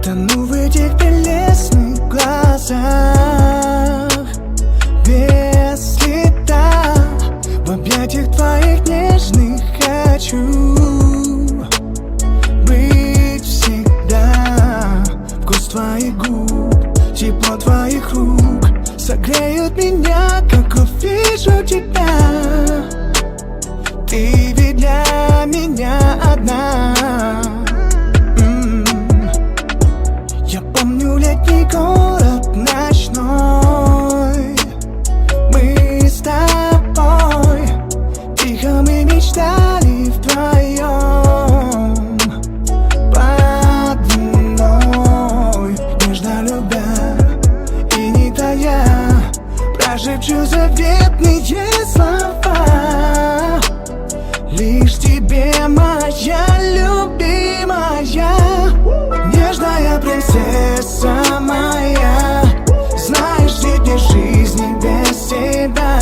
Тону в этих прелестных глазах, без следа. В объятиях твоих нежных хочу быть всегда. Вкус твоих губ, тепло твоих рук согреют меня, как увижу тебя. Ты ведь для меня одна. Я помню летний город ночной. Мы с тобой тихо мы мечтали вдвоем под луной, нежно любя и не тая, прошепчу заветные слова лишь тебе, моя любимая, нежная принцесса моя. Знаешь, ведь нет жизни без тебя.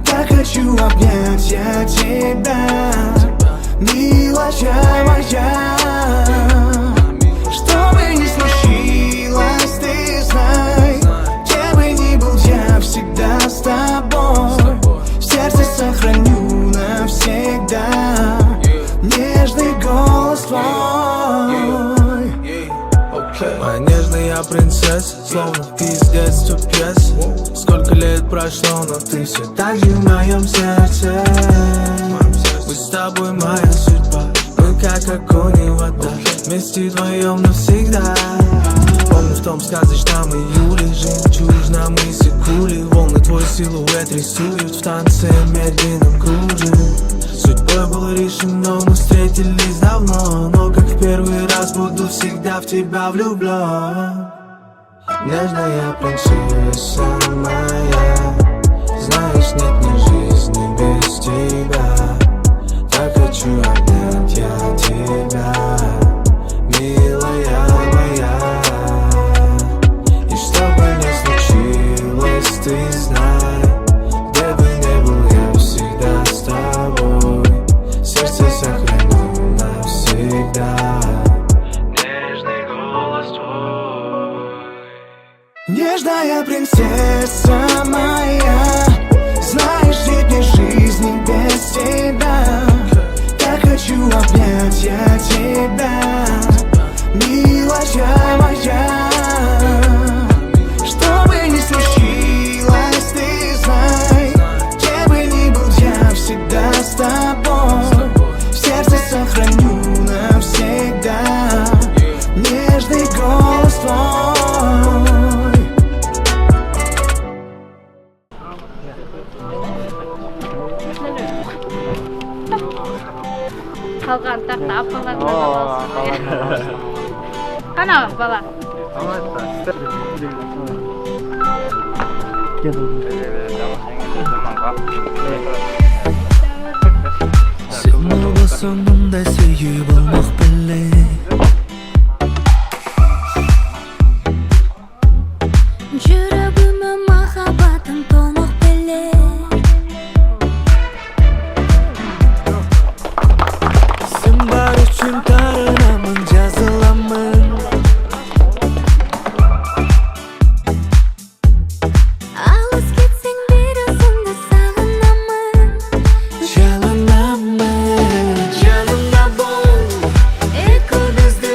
Так хочу обнять я тебя, милая моя. Что бы ни случилось, ты знай, где бы ни был, я всегда с тобой. В сердце сохраню навсегда нежный голос твой. Моя нежная принцесса, словно из детства пьеса. Сколько лет прошло, но ты все так же в моем сердце. Мы с тобой моя судьба, мы как огонь и вода, вместе вдвоем навсегда. Помню в том сказочном июле, жемчужном мысе кули, волны твой силуэт рисуют в танце медленном круже. Судьбой было решено, мы встретились давно, но как в первый раз буду всегда в тебя влюблен. Нежная принцесса моя, знаешь, нет ни жизни без тебя. Так хочу обнять я тебя, милая моя. И что бы ни случилось, ты знай, где бы ни был, я всегда с тобой. Сердце сохраню навсегда нежный голос твой. Нежная принцесса моя, знаешь, ведь нет жизни без тебя. Так хочу обнять я тебя, милая моя. Что бы ни случилось, ты знай, где бы ни был, я всегда с тобой. В сердце сохраню навсегда нежный голос твой. Қалған тақта апаларына қалсын. Қана бала? Сен болсаң мұндай сүйіп болмақ біле. Жүрегіме махаббатың толмақ біле. Сен бар үшін тарынамын, жазыламын. Алыс кетсең бір өзіңді сағынамын. Жалынамын, жанымда бол. Экібізді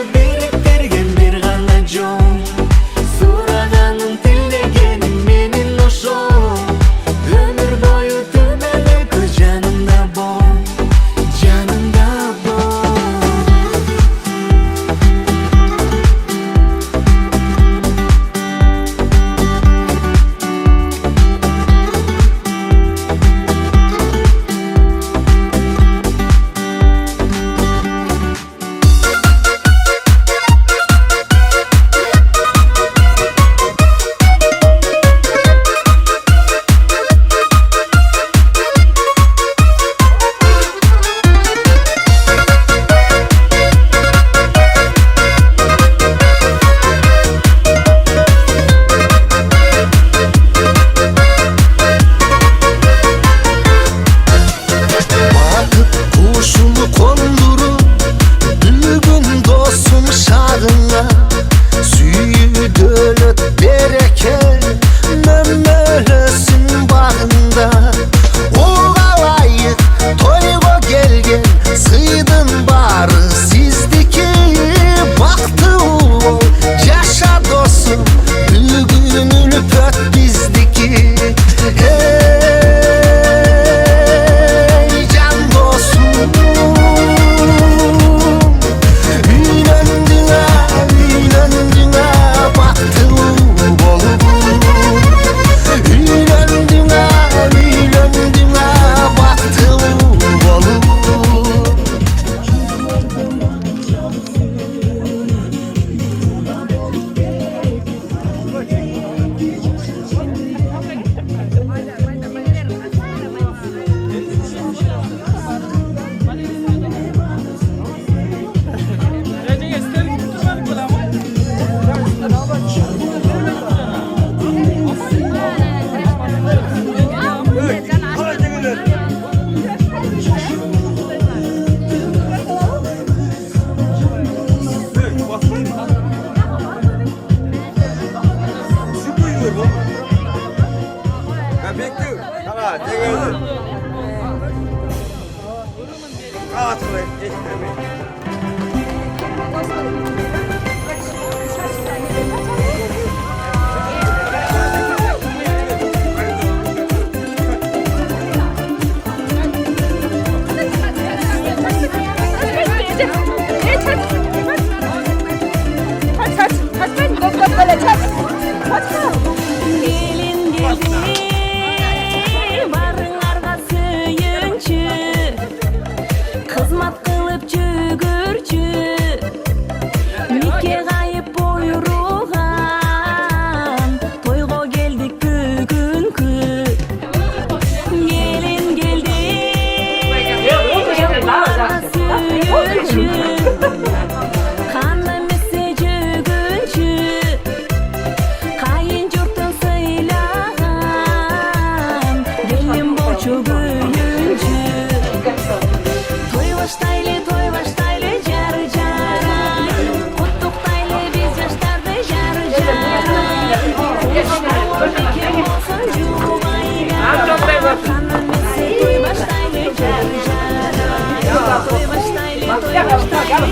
Tamam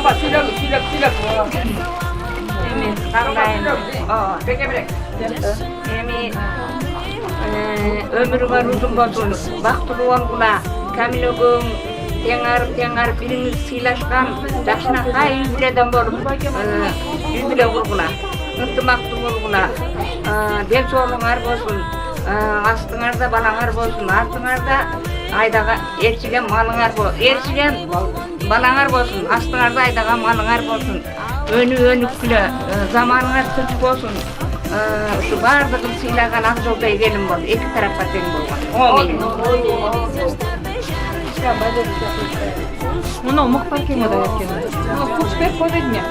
bak silah. Emin kandayın. Emin ömrü var uzun bolsun. Baktulu olgula. Kamilogum teңарып biriniz sıylaşkan. Жақшына қайын біледен болып yüzbile vurgula. Ынтымақты болгула. Дел соолуңар болsun. Астыңарда балаңар болsun. Артыңарда айдаға ерчиген малыңар болsun. Ерчиген балаңар болsun. Астыңарда айдаға малыңар болsun. Өнүккүлө заманыңар тынч болsun. Şu бардыгын сыйлаган ак жолдой келин бол. Эки тарапка тең болгон. Мына мыктар кемеде экен. Кучбек поведме.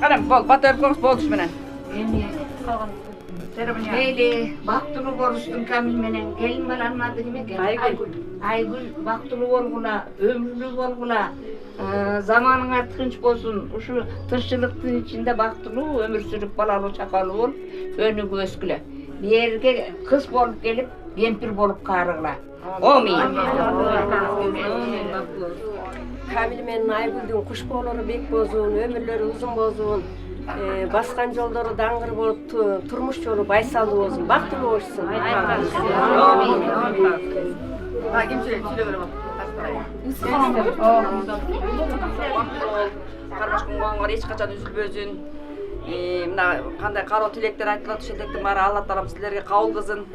Qarang, batırıp konuş bolduş menen. Meyli, baktulu borustum Kamil menen. Gelin balanın adı nime gelin? Aygül, baktulu bolgula, ömürlü bolgula. Zamanыңар тынч болсун. Ушу тынччылыктын ичинде бактылуу өмүр сүрүп балалуу чакалуу болуп өнүгүп өскүлө. Берге кыз болуп келип, кемпир болуп карыгыла. Амин. Kamil менен Айгүлдүн куш боолору бек болсун, өмүрлөрү узун болсун. Баскан жолдору даңгыр болуп, турмуш жолу байсалуу болсун, бактылуу болушсун. Амин. Ким сүйлөй берем? Кармашкын коңгор эч качан үзүлбөсүн. Мына кандай кароо тилектер айтылат, ошол тилектин баары Алла таалам силерге кабыл кылсын.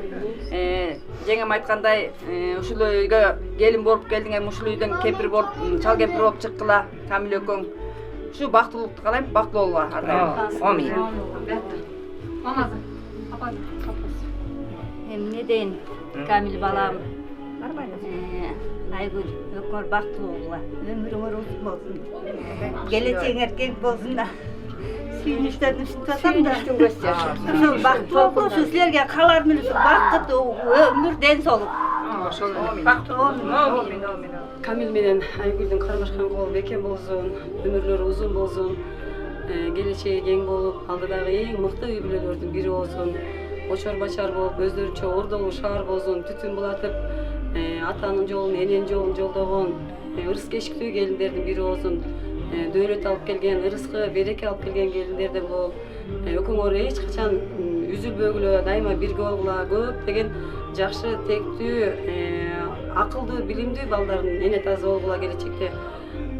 Жеңем айткандай, ушул үйгө келин болуп келдиң, эми ушул үйдөн кемпир болуп, чал кемпир болуп чыккыла, Камил экөөң. Ушу бактылуулукту каалайм, бактылуу болуңар. Амин. Эмне дейин, Камил балам. Айгүл, өкөр бактылуу болгула. Өмүрүңөр узун болсун. Келечегиңер кең болсун да. Сүйүнүчтөн үстүп атам да. Ошол бактылуу болсун, силерге кааларым эле бакыт, өмүр, ден соолук. Ошол бактылуу. Амин. Камил менен Айгүлдүн кармашкан колу бекем болсун, өмүрлөрү узун болсун. Келечеги кең болуп, алдыдагы эң мыкты үй бүлөлөрдүн бири болсун. Очор бачар болуп, өздөрүнчө ордолуу шаар болсун, түтүн булатып, атанын жолун, эненин жолун жолдогон, ырыс кечиктүү келиндердин бири болсун. Дөөлөт алып келген, ырыскы, береке алып келген келиндерден болуп, экөөңөр эч качан үзүлбөгүлө, дайыма бирге болгула, көптөгөн жакшы, тектүү, акылдуу, билимдүү балдардын эне таза болгула келечекте.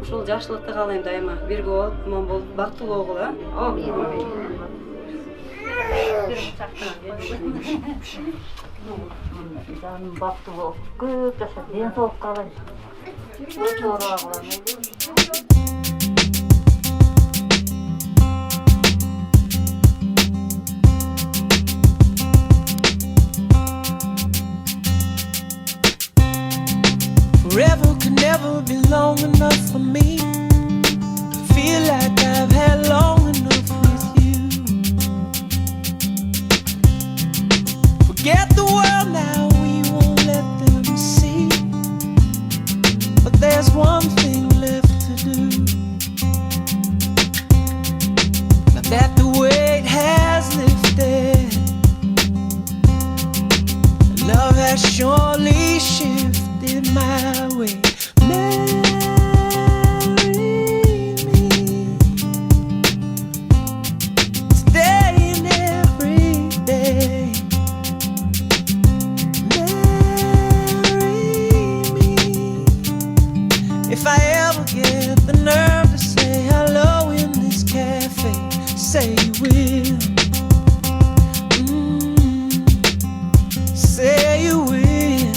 Ушул жакшылыкты каалайм дайыма, бирге болуп, аман болуп, бактылуу болгула. Амин. Жаным бактылуу, көп жаша, ден соолук каалайм. Forever could never be long enough for me. Feel like I've had long enough with you. Forget the world now, we won't let them see. But there's one thing left to do. Now that the weight has lifted, love has surely shifted my if I ever get the nerve to say hello in this cafe, say you will. Say you will.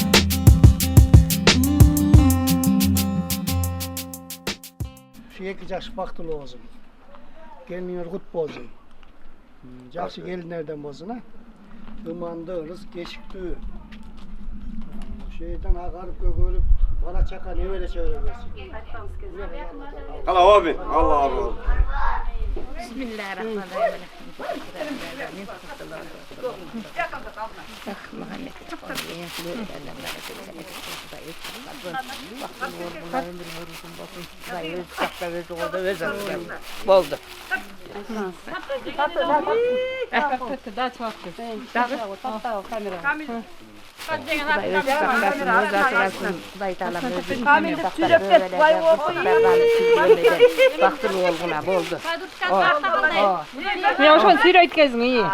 Şu iki yaş baktılı olsun. Gelinler kut bozun. Yaxşı gelinlerden bozun ha. Imandığınız geçikti. Şeyden ağarıp görüp bana çakan evvel çeviremezsin. Allah abi. Allah abi. Bismillahirrahmanirrahim. Oldu. Daha çok. Baktılı olguna boldu. Ya şu sira itkazın iyi.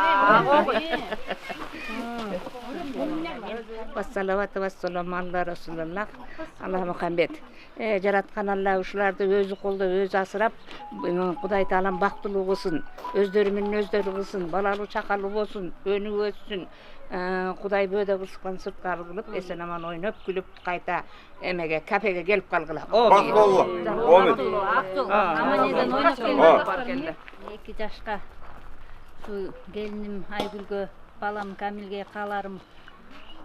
Vassalavatu vassalamu ala Resulullah. Allah Muhammed. Jaratkan Allah uşulardı özü kolda özü asırap Kuday Taalam baktılı olsun. Özdörümün özdörü olsun. Balalı çakalı olsun. Önü ötsün. Kuday böyle kısıklan sırtkarı kılıp esen aman oynayıp gülüp kayta emege kafege gelip kalgıla. Bak valla. Aman neden oynap geldi. 2 yaşka şu gelinim Aygülgö, balam Kamilge kalarım.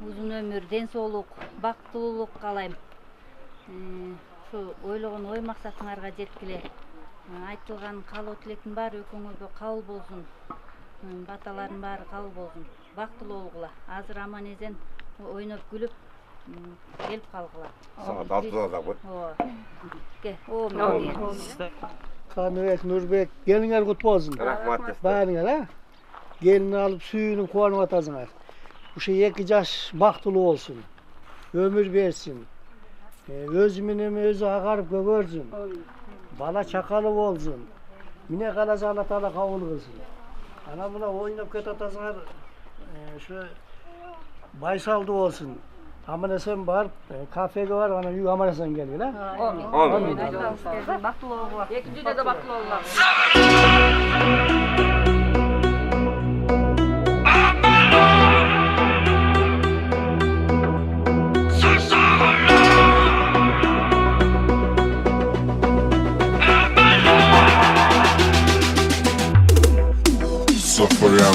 Uzun ömür, den soğuluk, baktılılık kalayım. Şu oyloğun oy maksatыңarga жеткиле. Айтылган каалоо тилектин баары өкүңөргө кабыл болсун. Баталардын баары кабыл болсун. Бактылуу болгула. Азыр аман эзен ойноп күлүп келип калгыла. Sana tatlı da bu. О, молодец. Kanıbek, Nurbek, gelinler kut bozun. Rahmat. Bağırın ha. Gelini alıp suyunu koyup atasınlar. Bu şey iki yaş baktılı olsun. Ömür versin. Özümünü özü ağarıp görsün. Bana çakalı olsun. Mine kalası Allah'ta kavul kılsın. Ana buna oynayıp kötü atasınlar. Şu Baysal'da olsun. Ama sen var, kafeye var, bana yük ama sen geliyor ha. Amin. Baktılı olgula. İkincide de baktılı olgula. Sofrem.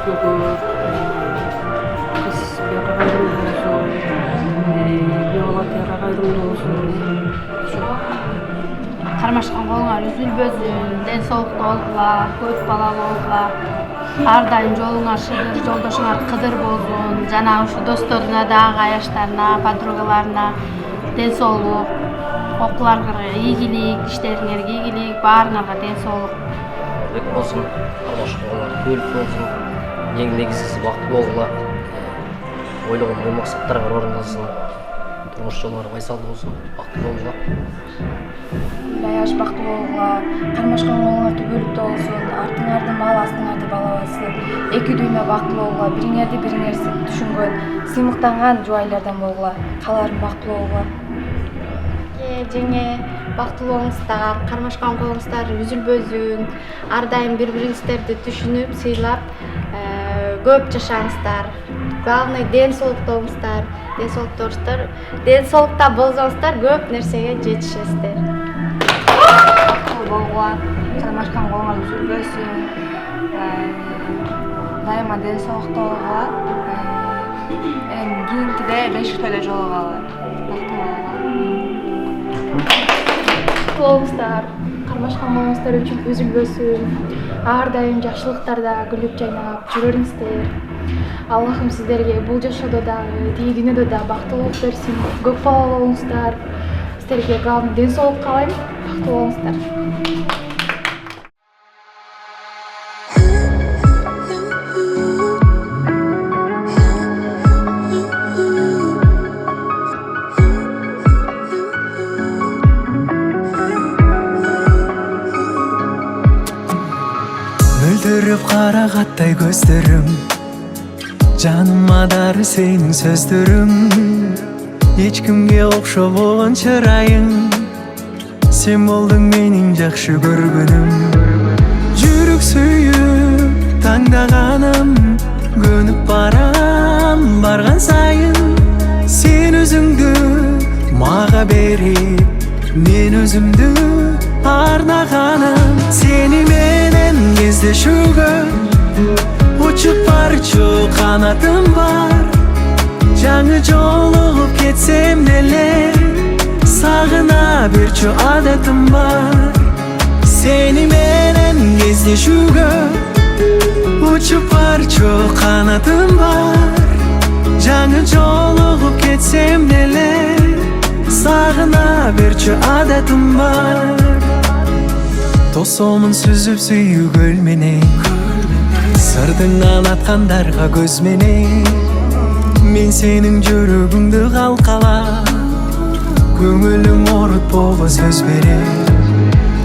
көкөр, кыз бияка кайрымдуу болсун, бияла тияка кайрымдуу болсун. Кармашкан колуңар үзүлбөсүн, ден соолуктуу болгула, көп балалуу болгула. Ар дайым жолуңар шыдыр, жолдошуңар кыдыр болсун. Жана ушу досторуна да, агаяштарына, подругаларына ден соолук, окууларыңарга ийгилик, иштериңерге ийгилик, баарыңарга ден соолук. Бек болсун, кармашкан колуңар түбөлүк болсун. Эң негизгиси бактылуу болгула. Ойлогон ой максаттарга орундалсын. Турмуш жолдору байсалдуу болсун, бактылуу болгула. Даяш бактылуу болгула, кармашкан колуңар түбөлүктүү болсун, артыңарды мал, астыңарды бала бассын. Эки дүйнө бактылуу болгула, бириңерди бириңер түшүнгөн, сыймыктанган жубайлардан болгула. Каларым бактылуу болгула. Жеңе бактылуу болуңуздар, кармашкан колуңуздар үзүлбөсүн. Ар дайым бири-бириңиздерди түшүнүп, сыйлап, көп жашаңыздар. Главный ден соолуктуу болуңуздар, ден соолукта болсоңуздар көп нерсеге жетишесиздер. Болгула, кармашкан колуңар үзүлбөсүн. Дайыма ден соолуктуу болгула. Кийинкиде бешиктөдө жолугалы. Болуңуздар, кармашкан колуңуздар үчүн үзүлбөсүн. Ар дайым жакшылыктарда күлүп жайнап жүрөңүздөр. Аллахым сиздерге бул жашоодо дагы, тиги дүйнөдө да бактылуулук берсин. Көп балалуу болуңуздар. Сиздерге главный ден соолук каалайм. Бактылуу болуңуздар. Мөлдіріп қарағаттай көздерім, жаныма дары сенің сөздерім. Ешкімге оқшау болған шырайың, сен болдың менің жақсы көргенім. Жүрек сүйіп таңдағаным, көніп барам барған сайын. Сен өзіңді маға беріп, мен өзімді арнағаным. Сені менен кездешуге учуп барчу канатым бар. Жаңы жолугуп кетсем деле сагына берчү адатым бар. Сени менен кездешүүгө учуп барчу канатым бар. Жаңы жолугуп кетсем деле сагына берчү адатым бар. Тосомун сүзүп сүйүү көлменен, сырдыңнан аткандарга көз менен. Мен сенің жүрөгүңдү калкалап, көңүлүң орутпого сөз берем.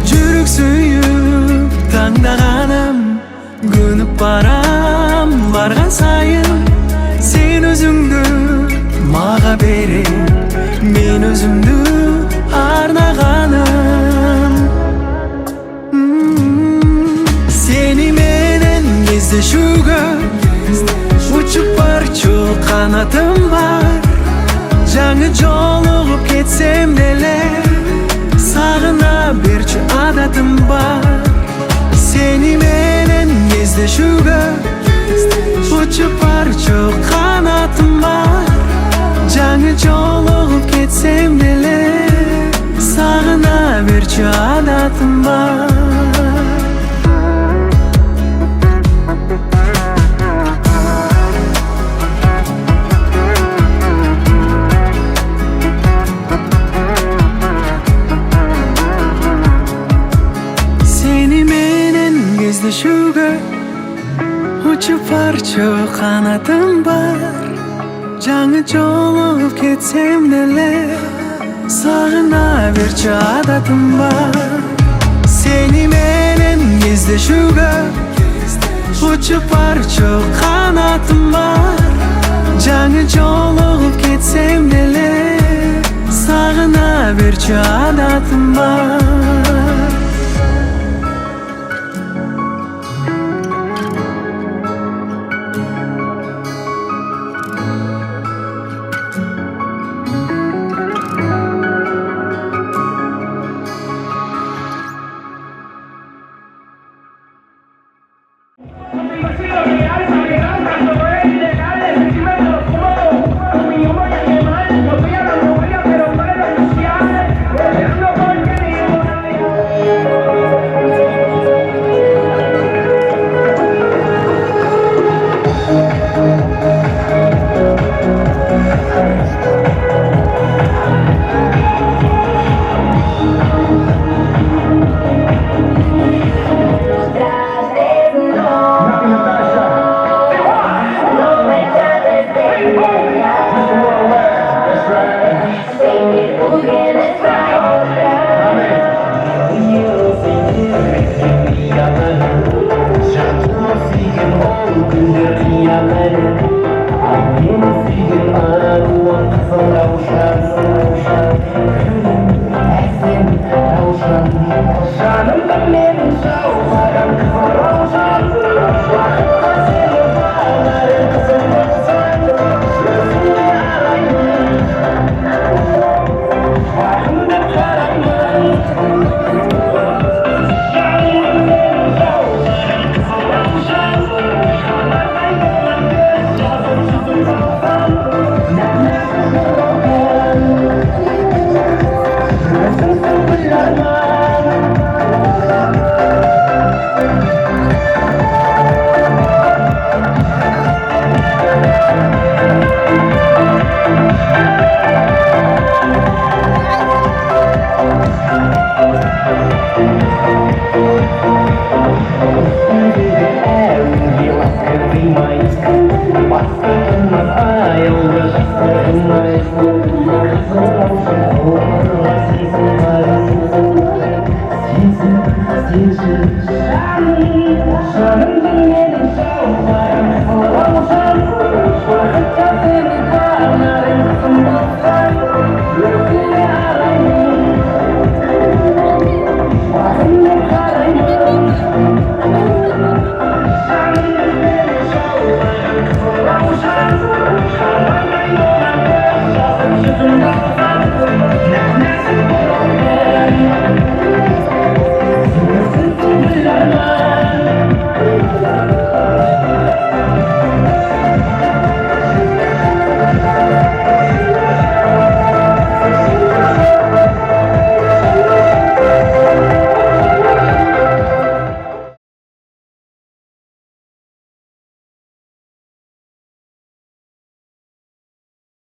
Жүрөк сүйүп таңдаганым, көнүп барам барган сайын. Сен өзүңдү мага берип, мен өзүмдү арнаганым. Сени менен кездешүүгө учуп барчу канатым бар. Жаңы жолугуп кетсем деле сагына берчү адатым бар. Сени менен кездешүүгө учуп барчу канатым бар. Жаңы жолугуп кетсем деле сагына берчү адатым бар. Кездешүүгө учуп барчу канатым бар. Жаңы жолугуп кетсем деле сагына берчү адатым бар. Сени менен кездешүүгө учуп барчу канатым бар. Жаңы жолугуп кетсем деле сагына берчү адатым бар. Thank you.